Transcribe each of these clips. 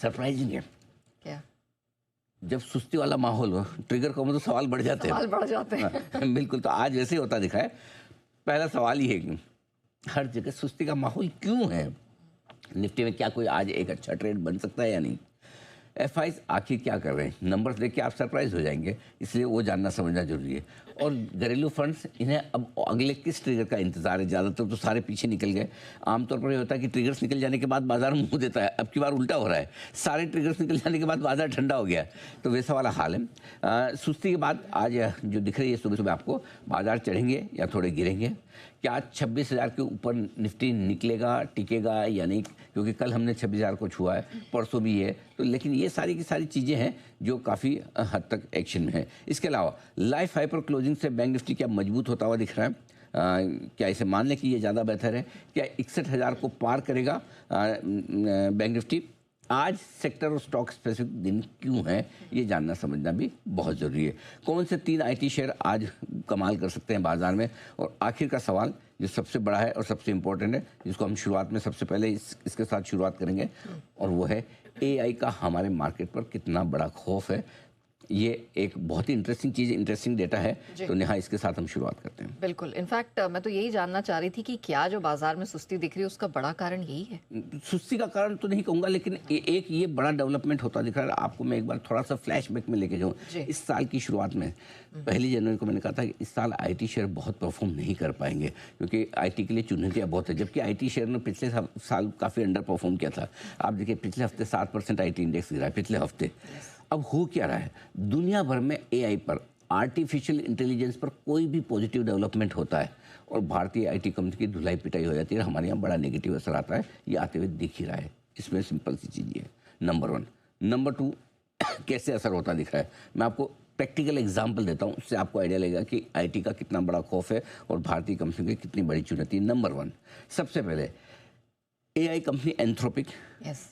Surprising है। क्या? जब सुस्ती वाला माहौल हो, ट्रिगर करो तो सवाल बढ़ जाते हैं। सवाल बढ़ जाते हैं। हाँ, बिल्कुल। तो आज वैसे ही होता दिखा है। पहला सवाल ही है कि हर जगह सुस्ती का माहौल क्यों है? निफ्टी में क्या कोई आज एक अच्छा ट्रेड बन सकता है या नहीं? एफआईज आखिर क्या कर रहे हैं? नंबर्स देख के आप सरप्राइज हो जाएंगे, इसलिए वो जानना समझना जरूरी है। और घरेलू फंड्स, इन्हें अब अगले किस ट्रिगर का इंतजार है? ज़्यादातर तो सारे पीछे निकल गए। आमतौर पर ये होता है कि ट्रिगर्स निकल जाने के बाद बाजार मुंह देता है। अब की बार उल्टा हो रहा है, सारे ट्रिगर्स निकल जाने के बाद बाजार ठंडा हो गया। तो वैसा वाला हाल है। सुस्ती के बाद आज जो दिख रही है सुबह सुबह आपको, बाजार चढ़ेंगे या थोड़े गिरेंगे? क्या आज 26,000 के ऊपर निफ्टी निकलेगा, टिकेगा या नहीं? क्योंकि कल हमने 26,000 को छुआ है, परसों भी है। तो लेकिन ये सारी की सारी चीज़ें हैं जो काफ़ी हद तक एक्शन में है। इसके अलावा लाइफ हाइपर क्लोजिंग से बैंक निफ्टी क्या मजबूत होता हुआ दिख रहा है? क्या इसे मान लें कि ये ज़्यादा बेहतर है? क्या 61,000 को पार करेगा बैंक निफ्टी? आज सेक्टर और स्टॉक स्पेसिफिक दिन क्यों है, ये जानना समझना भी बहुत ज़रूरी है। कौन से 3 आईटी शेयर आज कमाल कर सकते हैं बाजार में? और आखिर का सवाल जो सबसे बड़ा है और सबसे इम्पोर्टेंट है, जिसको हम शुरुआत में सबसे पहले इसके साथ शुरुआत करेंगे, और वो है एआई का हमारे मार्केट पर कितना बड़ा खौफ है। ये एक बहुत ही इंटरेस्टिंग चीज़, इंटरेस्टिंग डेटा है। तो नेहा, इसके साथ हम शुरुआत करते हैं। बिल्कुल। इनफैक्ट मैं तो यही जानना चाह रही थी कि क्या जो बाजार में सुस्ती दिख रही है उसका बड़ा कारण यही है? सुस्ती का कारण तो नहीं कहूँगा, लेकिन एक ये बड़ा डेवलपमेंट होता दिख रहा है। आपको मैं एक बार थोड़ा सा फ्लैशबैक में लेके जाऊँ। इस साल की शुरुआत में 1 जनवरी को मैंने कहा था कि इस साल आईटी शेयर बहुत परफॉर्म नहीं कर पाएंगे, क्योंकि आईटी के लिए चुनौतियाँ बहुत है। जबकि आईटी शेयर ने पिछले साल काफ़ी अंडर परफॉर्म किया था। आप देखिए, पिछले हफ्ते 7% आईटी इंडेक्स गिरा है, पिछले हफ्ते। अब हो क्या रहा है? दुनिया भर में एआई पर, आर्टिफिशियल इंटेलिजेंस पर कोई भी पॉजिटिव डेवलपमेंट होता है और भारतीय आईटी कंपनी की धुलाई पिटाई हो जाती है। हमारे यहाँ बड़ा नेगेटिव असर आता है, ये आते हुए दिख ही रहा है। इसमें सिंपल सी चीज़ ये है, नंबर 1। नंबर 2, कैसे असर होता दिख रहा है? मैं आपको प्रैक्टिकल एग्जाम्पल देता हूँ, उससे आपको आइडिया लगेगा कि आईटी का कितना बड़ा खौफ है और भारतीय कंपनी की कितनी बड़ी चुनौती है। नंबर 1, सबसे पहले एआई कंपनी एंथ्रोपिक।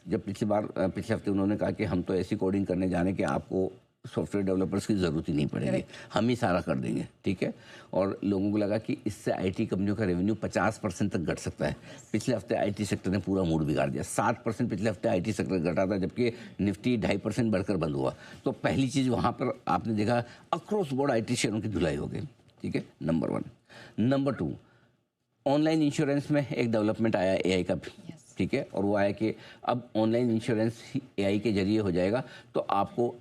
जब पिछले हफ्ते उन्होंने कहा कि हम तो ऐसी कोडिंग करने जाने कि आपको सॉफ्टवेयर डेवलपर्स की ज़रूरत ही नहीं पड़ेगी, हम ही सारा कर देंगे, ठीक है। और लोगों को लगा कि इससे आईटी कंपनियों का रेवेन्यू 50% तक घट सकता है। पिछले हफ्ते आईटी सेक्टर ने पूरा मूड बिगाड़ दिया। 7% पिछले हफ्ते आईटी सेक्टर घटा था, जबकि निफ्टी 2.5% बढ़कर बंद हुआ। तो पहली चीज़ वहाँ पर आपने देखा, अक्रॉस बोर्ड आईटी शेयरों की धुलाई हो गई, ठीक है, नंबर 1। नंबर 2, ऑनलाइन इंश्योरेंस में एक डेवलपमेंट आया एआई का, ठीक है। और वो आया कि अब ऑनलाइन इंश्योरेंस एआई के जरिए हो जाएगा, तो आपको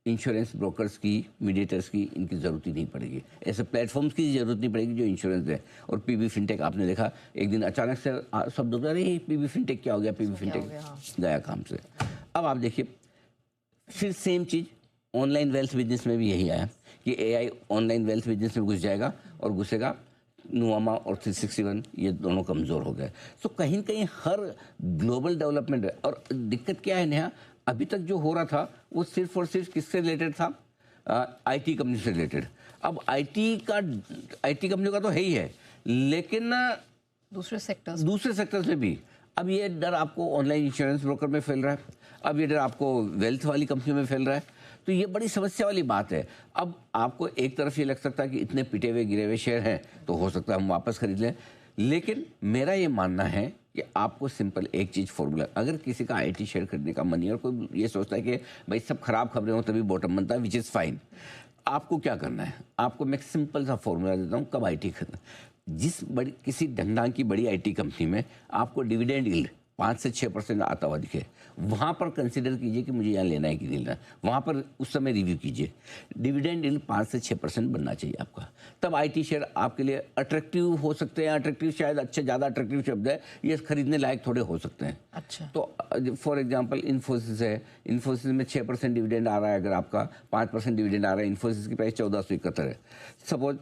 इंश्योरेंस ब्रोकर्स की, मीडिएटर्स की, इनकी ज़रूरत ही नहीं पड़ेगी। ऐसे प्लेटफॉर्म्स की ज़रूरत नहीं पड़ेगी जो इंश्योरेंस है। और पीबी फिनटेक आपने देखा, एक दिन अचानक से सब लोग, अरे पीबी फिनटेक क्या हो गया, पीबी फिनटेक गया काम से। अब आप देखिए, फिर सेम चीज़ ऑनलाइन वेल्थ बिजनेस में भी यही आया कि एआई ऑनलाइन वेल्थ बिजनेस में घुस जाएगा, और घुसेगा नुवामा और 361, ये दोनों कमज़ोर हो गए। तो कहीं ना कहीं हर ग्लोबल डेवलपमेंट है। और दिक्कत क्या है नेहा, अभी तक जो हो रहा था वो सिर्फ और सिर्फ किससे रिलेटेड था? आईटी कंपनी से रिलेटेड। अब आईटी कंपनी का तो है ही है, लेकिन दूसरे सेक्टर्स में भी अब ये डर आपको ऑनलाइन इंश्योरेंस ब्रोकर में फैल रहा है, अब ये डर आपको वेल्थ वाली कंपनियों में फैल रहा है। तो ये बड़ी समस्या वाली बात है। अब आपको एक तरफ ये लग सकता है कि इतने पिटे हुए गिरे हुए शेयर हैं, तो हो सकता है हम वापस खरीद लें, लेकिन मेरा ये मानना है कि आपको सिंपल एक चीज़ फॉर्मूला, अगर किसी का आईटी शेयर खरीदने का मन है और कोई ये सोचता है कि भाई सब खराब खबरें हो तभी बॉटम बनता है, विच इज़ फाइन, आपको क्या करना है? आपको मैं सिंपल सा फॉर्मूला देता हूँ कब आईटी खरीदना। किसी ढंग की बड़ी आईटी कंपनी में आपको डिविडेंड यील्ड 5 से 6% आता हुआ दिखे, वहाँ पर कंसिडर कीजिए कि मुझे यहाँ लेना है कि नहीं लेना। वहाँ पर उस समय रिव्यू कीजिए, डिविडेंड यील्ड 5 से 6% बनना चाहिए आपका, तब आईटी शेयर आपके लिए अट्रैक्टिव हो सकते हैं। अट्रैक्टिव शायद अच्छे, ज़्यादा अट्रैक्टिव शब्द है, ये खरीदने लायक थोड़े हो सकते हैं। अच्छा, तो फॉर एग्जांपल इन्फोसिस है, इन्फोसिस में 6% डिविडेंड आ रहा है, अगर आपका 5% डिविडेंड आ रहा है, इन्फोसिस की प्राइस 1471 है, सपोज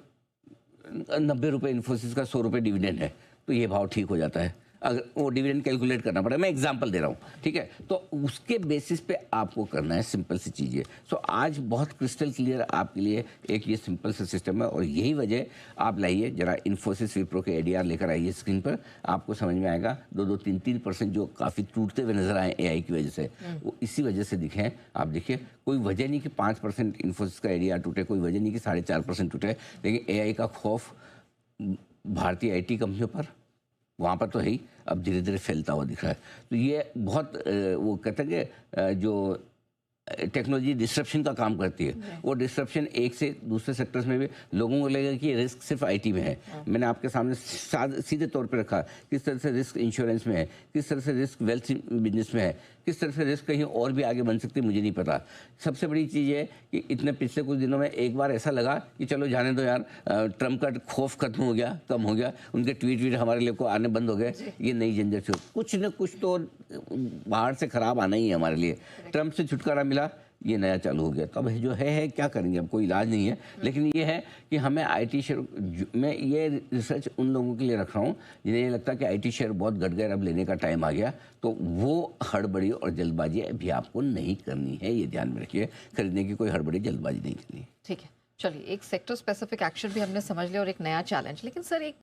90 रुपये इन्फोसिस का, 100 रुपये डिविडेंड है, तो ये भाव ठीक हो जाता है। अगर वो डिविडेंड कैलकुलेट करना पड़ेगा, मैं एग्जांपल दे रहा हूँ, ठीक है। तो उसके बेसिस पे आपको करना है सिंपल सी चीज़ें। सो आज बहुत क्रिस्टल क्लियर आपके लिए एक ये सिंपल सा सिस्टम है, और यही वजह आप लाइए जरा इन्फोसिस विप्रो के एडीआर लेकर आइए स्क्रीन पर, आपको समझ में आएगा। 2-3% जो काफ़ी टूटते हुए नजर आए एआई की वजह से, वो इसी वजह से दिखे हैं। आप देखिए, कोई वजह नहीं कि 5% इन्फोसिस का एडीआर टूटे, कोई वजह नहीं कि 4.5% टूटे, लेकिन एआई का खौफ भारतीय आईटी कंपनियों पर वहाँ पर तो है ही, अब धीरे धीरे फैलता हुआ दिख रहा है। तो ये बहुत वो कहते हैं कि जो टेक्नोलॉजी डिस्ट्रप्शन का काम करती है, वो डिस्ट्रप्शन एक से दूसरे सेक्टर्स में भी लोगों को लगेगा कि रिस्क सिर्फ आईटी में है। मैंने आपके सामने सीधे तौर पे रखा किस तरह से रिस्क इंश्योरेंस में है, किस तरह से रिस्क वेल्थ बिजनेस में है, किस तरह से रिस्क कहीं और भी आगे बन सकती है मुझे नहीं पता। सबसे बड़ी चीज़ है कि इतने पिछले कुछ दिनों में एक बार ऐसा लगा कि चलो जाने दो यार, ट्रम्प का खौफ खत्म हो गया, कम हो गया, उनके ट्वीट हमारे लिए को आने बंद हो गए, ये नई झंझट से कुछ न कुछ तो बाहर से खराब आना ही है हमारे लिए। ट्रम्प से छुटकारा मिला, ये नया चालू हो गया। तो अब जो है क्या करेंगे, अब कोई इलाज नहीं है। लेकिन ये है कि हमें आईटी शेयर, मैं ये रिसर्च उन लोगों के लिए रख रहा हूँ जिन्हें ये लगता है कि आईटी शेयर बहुत घट गए, अब लेने का टाइम आ गया। तो वो हड़बड़ी और जल्दबाजी अभी आपको नहीं करनी है, ये ध्यान में रखिए। खरीदने की कोई हड़बड़ी जल्दबाजी नहीं करनी है। ठीक है, चलिए एक सेक्टर स्पेसिफिक एक्शन भी हमने समझ लिया और एक नया चैलेंज। लेकिन सर एक